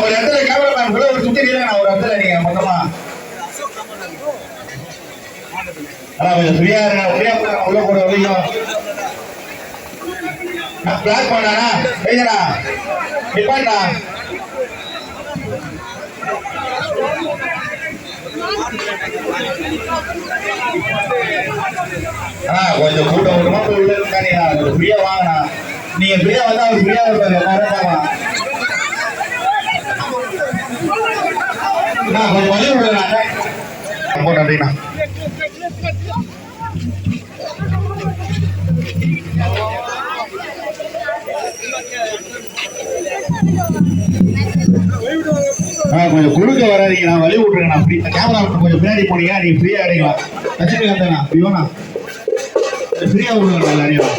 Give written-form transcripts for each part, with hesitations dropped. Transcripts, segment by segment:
ஒரு இடத்துல கேமராமேன் கூட ஒரு சுத்தி ஒரு இடத்துல நீங்க மொத்தமா கொஞ்சம் ஃப்ரீயா இருங்க. உள்ள போட வரைக்கும் பிளாக் பண்ணா வைங்கடா டிபாண்டா கொஞ்சம் கூட்டம் கூட்டமா போய் உள்ள இருக்கானீங்க. ஃப்ரீயா வாங்கினா நீங்க ஃப்ரீயா வந்தா அவர் ஃப்ரீயா இருப்பாங்க. கொஞ்சம் வழி விடுறாங்க. ரொம்ப நன்றிண்ணா. கொஞ்சம் குறுக்க வராதிங்க, நான் வழி விட்டுருங்க. நான் கேமரா கொஞ்சம் பின்னாடி போனீங்க, நீங்க ஃப்ரீயா அடைக்கலாம். லட்சுமி வந்தேண்ணா ஐயோண்ணா ஃப்ரீயா விடுங்க எல்லாரையும்.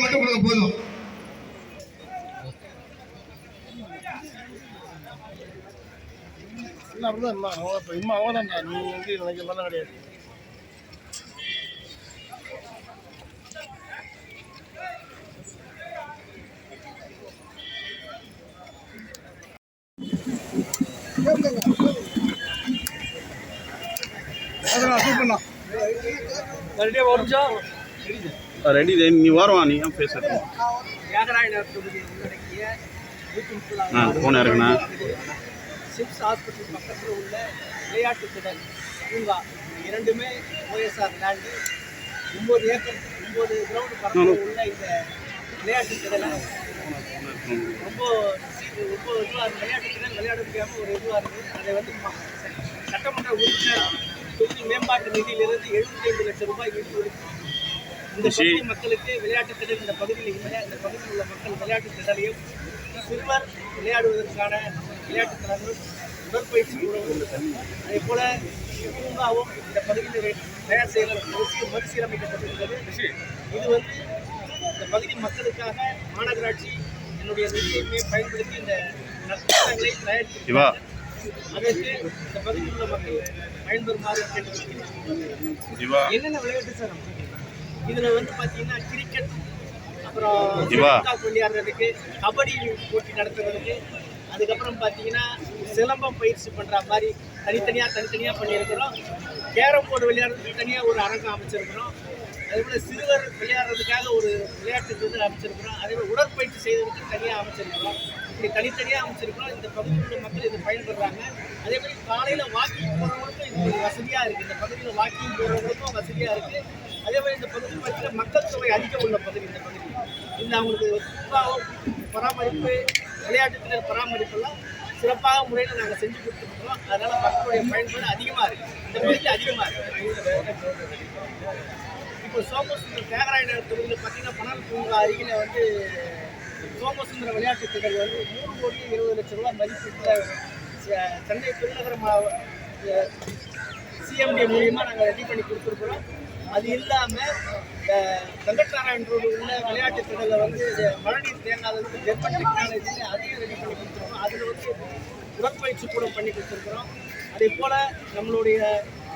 மட்டும் கொடுங்க போதும். இம்மா அவதான்டா, நீ வந்து எனக்கு எல்லாம் கிடையாது. ரெடி நீ வருவான் நீ ஏன் பேச போன இருக்குண்ணா சிப்ஸ் ஹாஸ்பிட்டல் பக்கத்தில் உள்ள விளையாட்டு திடல் பூங்கா இரண்டுமே ஓஎஸ்ஆர் லேண்டு 9 ஏக்கர் 9 கிரவுண்டு பக்கத்தில் உள்ள இந்த விளையாட்டு திடலை ரொம்ப இதுவாக விளையாட்டு திடல் விளையாட முடியாமல் ஒரு இதுவாக இருக்குது. அதை வந்து சட்டமன்ற உறுப்பினர் தொகுதி மேம்பாட்டு நிதியிலிருந்து 75 லட்சம் ரூபாய் ஈடு இந்த பகுதி மக்களுக்கு விளையாட்டு திடல் இந்த பகுதியில் இல்லை. இந்த பகுதியில் உள்ள மக்கள் விளையாட்டு திடலையும் சிறுவர் விளையாடுவதற்கான விளையாட்டு தளங்களும் உடற்பயிற்சி கூடவும் அதே போல பூங்காவும் இந்த பகுதியில் தயார் செய்ய மறுசீரமைக்கப்பட்டிருக்கிறது. இது வந்து இந்த பகுதி மக்களுக்காக மாநகராட்சி என்னுடைய நிதியுமே பயன்படுத்தி இந்த திட்டங்களை தயாரித்து அதற்கு இந்த பகுதியில் உள்ள மக்கள் பயன்பெறுமாறு கேட்டுக்கொள்கிறேன். என்னென்ன விளையாட்டு சார் இதில் வந்து பார்த்தீங்கன்னா கிரிக்கெட், அப்புறம் விளையாடுறதுக்கு, கபடி போட்டி நடத்துறதுக்கு, அதுக்கப்புறம் பார்த்தீங்கன்னா சிலம்பம் பயிற்சி பண்ணுற மாதிரி தனித்தனியாக பண்ணியிருக்கிறோம். கேரம் போர்டு விளையாடுறதுக்கு தனியாக ஒரு அரங்கம் அமைச்சிருக்கிறோம். அதேபோல் சிறுவர் விளையாடுறதுக்காக ஒரு விளையாட்டு இது அமைச்சிருக்கிறோம். அதேபோல் உடற்பயிற்சி செய்வதற்கு தனியாக அமைச்சிருக்கிறோம். இப்படி தனித்தனியாக அமைச்சிருக்கிறோம். இந்த பகுதியில் உள்ள மக்கள் இது பயன்படுறாங்க. அதே மாதிரி காலையில் வாக்கிங் போகிறவங்களுக்கும் இது வசதியாக இருக்குது. இந்த பகுதியில் வாக்கிங் போகிறவங்களுக்கும் வசதியாக இருக்குது. அதே மாதிரி இந்த பகுதியில் பார்த்தீங்கன்னா மக்கள் தொகை அதிகம் உள்ள பகுதி இந்த பகுதி. இந்த அவங்களுக்கு பராமரிப்பு, விளையாட்டுத்திறன் பராமரிப்பெல்லாம் சிறப்பாக முறையில் நாங்கள் செஞ்சு கொடுத்துருக்கோம். அதனால் மக்களுடைய பயன்பாடு அதிகமாக இருக்குது. இந்த பகுதியில் அதிகமாக இருக்குது. இப்போ சோமசுந்தரம் தியாகராய நகர் தொகுதியில் பார்த்தீங்கன்னா பணல் பூங்கா அருகில் வந்து சோமசுந்தரம் விளையாட்டு திடல் வந்து 3,20,00,000 ரூபா மதிப்பீட்டில் சென்னை பெருநகர சிஎம்டி மூலியமாக நாங்கள் ரெடி பண்ணி கொடுத்துருக்குறோம். அது இல்லாமல் தங்கச்சாராயன் ரோடு உள்ள விளையாட்டு திடலில் வந்து மழைநீர் தேங்காததுக்கு ஜெர்மன் டெக்னாலஜியில் அதையும் ரெடி பண்ணி கொடுத்துருக்கோம். அதில் வந்து உடற்பயிற்சி கூட பண்ணி கொடுத்துருக்குறோம். அதே போல் நம்மளுடைய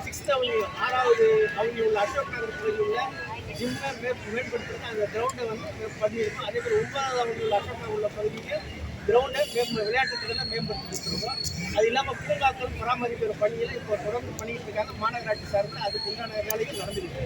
6th அவென்யூ 6வது அவென்யூ உள்ள அசோக் நகர் பகுதியில் உள்ள ஜிம்மை மேம்படுத்திருக்கோம். அந்த கிரவுண்டை வந்து பண்ணியிருக்கோம். அதே மாதிரி 9வது அவென்யூ உள்ள அசோக் நகர் உள்ள பகுதிக்கு கிரவுண்டை விளையாட்டு திடலை மேம்படுத்தி கொடுத்துருக்கோம். அது இல்லாமல் பூங்காக்கள் பராமரிக்கிற பணியில் இப்போ தொடர்ந்து பண்ணிக்கிட்டு இருக்காங்க. மாநகராட்சி சார்பில் அதுக்கு உண்டான வேலைகள் நடந்துருக்கு.